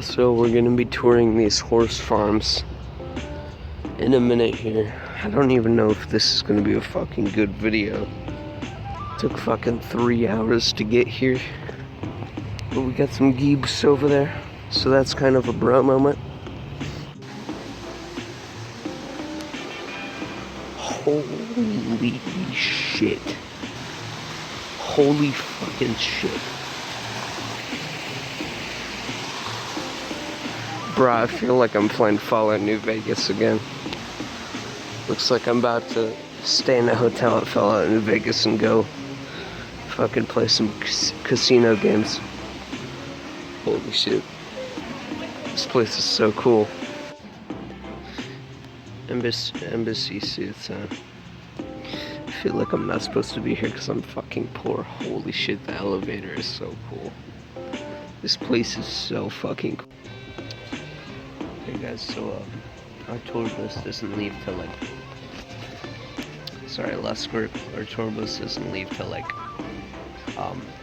So we're gonna be touring these horse farms in a minute here. I don't even know if this is gonna be a fucking good video. Took fucking 3 hours to get here. But we got some geebs over there, so that's kind of a bro moment. Holy shit. Holy fucking shit. Bruh, I feel like I'm playing Fallout New Vegas again. Looks like I'm about to stay in a hotel at Fallout New Vegas and go fucking play some casino games. Holy shit. This place is so cool. Embassy suits, huh? I feel like I'm not supposed to be here because I'm fucking poor. Holy shit, the elevator is so cool. This place is so fucking cool. Hey guys, so our tour bus doesn't leave till like... Sorry, last squirt. Our tour bus doesn't leave till like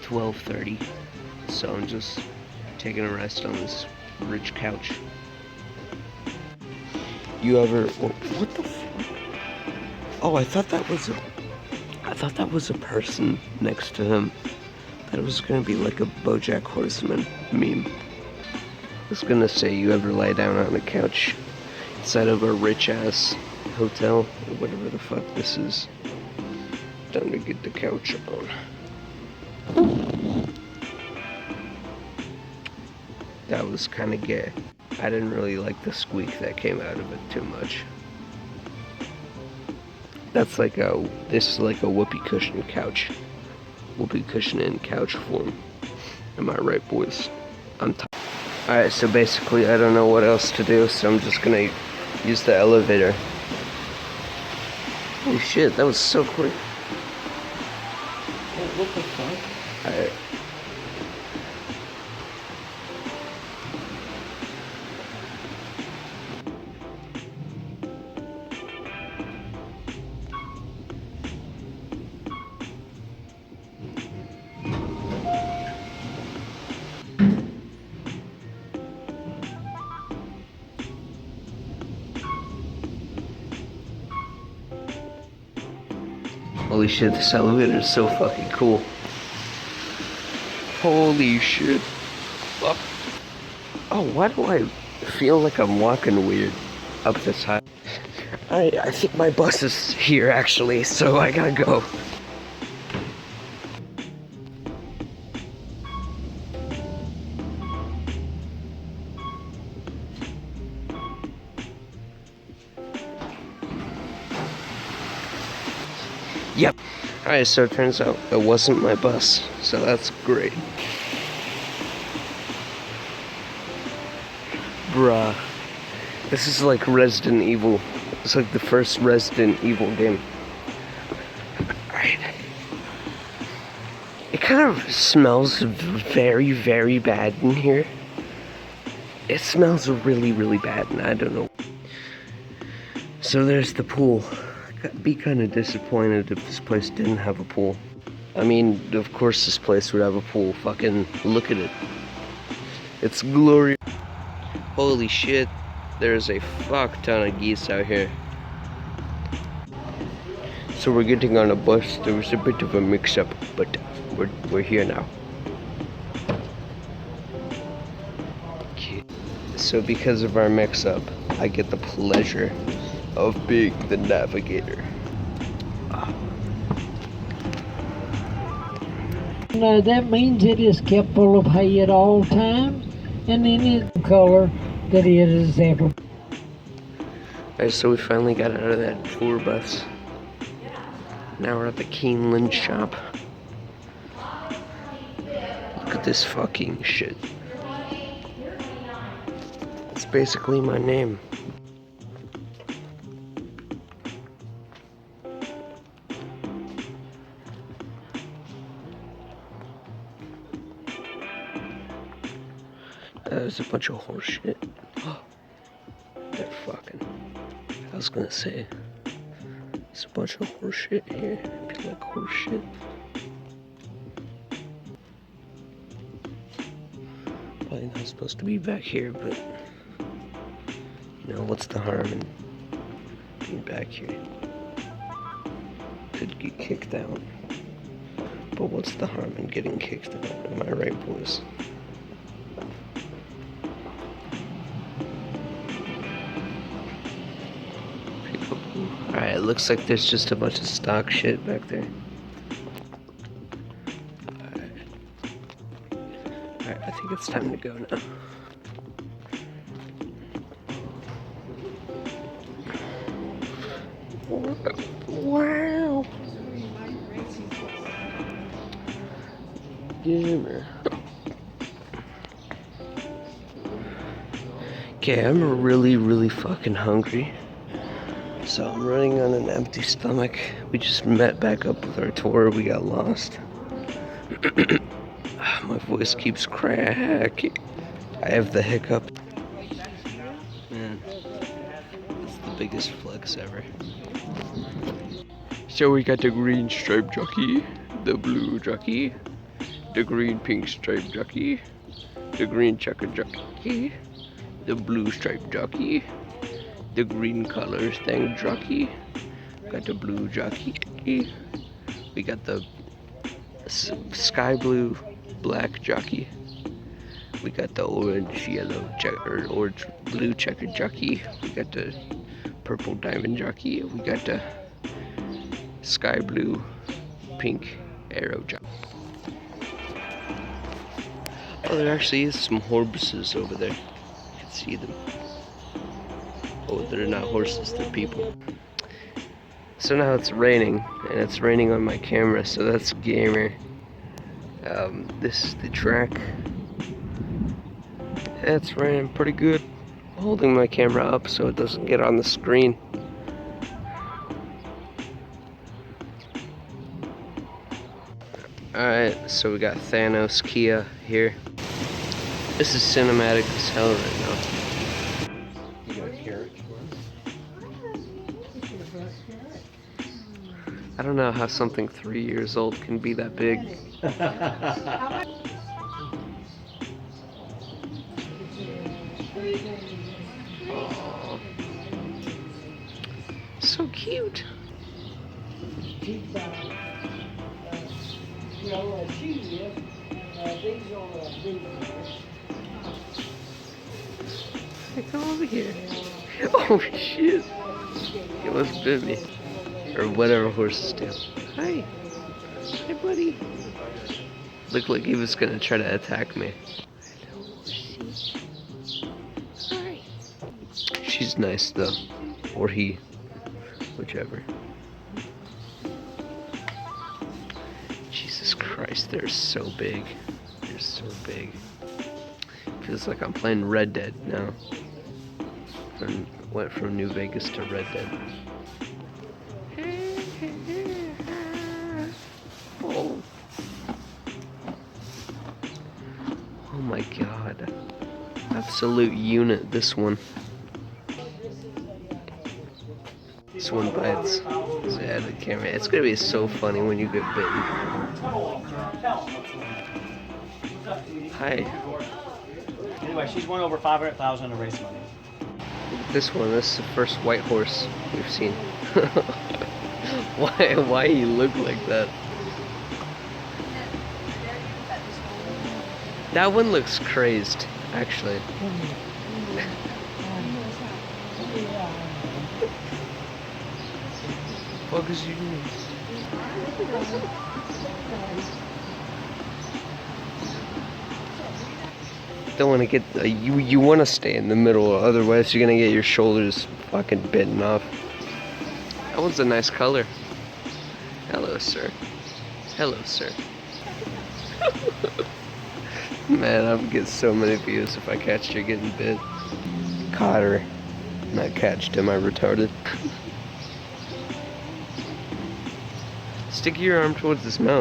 12:30. So I'm just taking a rest on this rich couch. You ever... What the fuck? Oh, I thought that was a person next to him. That was gonna be like a BoJack Horseman meme. I was gonna say, you ever lie down on a couch inside of a rich-ass hotel, or whatever the fuck this is? Time to get the couch on. That was kinda gay. I didn't really like the squeak that came out of it too much. This is like a whoopee cushion couch. Whoopee cushion in couch form. Am I right, boys? I'm tired. Alright, so basically I don't know what else to do, so I'm just gonna use the elevator. Holy shit, that was so quick. What the fuck? Alright. Holy shit, this elevator is so fucking cool. Holy shit. Oh, why do I feel like I'm walking weird up this high? I think my bus is here actually, so I gotta go. Yep. Alright, so it turns out it wasn't my bus, so that's great. Bruh. This is like Resident Evil. It's like the first Resident Evil game. Alright. It kind of smells very, very bad in here. It smells really, really bad, and I don't know. So there's the pool. I'd be kind of disappointed if this place didn't have a pool. I mean, of course this place would have a pool. Fucking look at it. It's glorious. Holy shit. There's a fuck ton of geese out here. So we're getting on a bus. There was a bit of a mix-up, but we're here now. Okay. So because of our mix-up, I get the pleasure of being the navigator. No, that means it is kept full of hay at all times, and in its color that it is ever. Alright, so we finally got out of that tour bus. Now we're at the Keeneland shop. Look at this fucking shit. It's basically my name. There's a bunch of horse shit. They're fucking... I was gonna say, there's a bunch of horse shit here. If you like horse shit. Buying not supposed to be back here, but you know, what's the harm in being back here? Could get kicked out, but what's the harm in getting kicked out? Am I right, boys? Alright, it looks like there's just a bunch of stock shit back there. Alright, I think it's time to go now. Wow! Gamer. Okay, I'm really fucking hungry. So I'm running on an empty stomach. We just met back up with our tour. We got lost. My voice keeps cracking. I have the hiccup. Man, it's the biggest flex ever. So we got the green striped jockey, the blue jockey, the green pink striped jockey, the green checkered jockey, the blue striped jockey, the green color thing jockey, got the blue jockey, we got the sky blue black jockey, we got the orange yellow or orange blue checkered jockey, we got the purple diamond jockey, we got the sky blue pink arrow jockey. Oh, there actually is some horses over there. You can see them. Oh, they're not horses, they're people. So now it's raining, and it's raining on my camera, so that's gamer. This is the track. It's raining pretty good. I'm holding my camera up so it doesn't get on the screen. Alright, so we got Thanos Kia here. This is cinematic as hell right now. I don't know how something 3 years old can be that big. Aww. So cute. Hey, come over here. Oh shit. He almost bit me. Or whatever horses do. Hi. Hi, buddy. Looked like he was gonna try to attack me. Hi. She's nice though. Or he. Whichever. Jesus Christ, they're so big. They're so big. Feels like I'm playing Red Dead now. And went from New Vegas to Red Dead. Oh. Oh my god. Absolute unit, this one. This one bites. Yeah, the camera. It's gonna be so funny when you get bitten. Hi. Anyway, she's won over 500,000 in race money. Look at this one. This is the first white horse we've seen. Why you look like that? That one looks crazed, actually. What is you doing? Don't want to get you want to stay in the middle, otherwise you're gonna get your shoulders fucking bitten off. That one's a nice color. Hello, sir. Hello, sir. Man, I'd get so many views if I catched you getting bit. Caught her. Not catched him, I retarded. Stick your arm towards his mouth.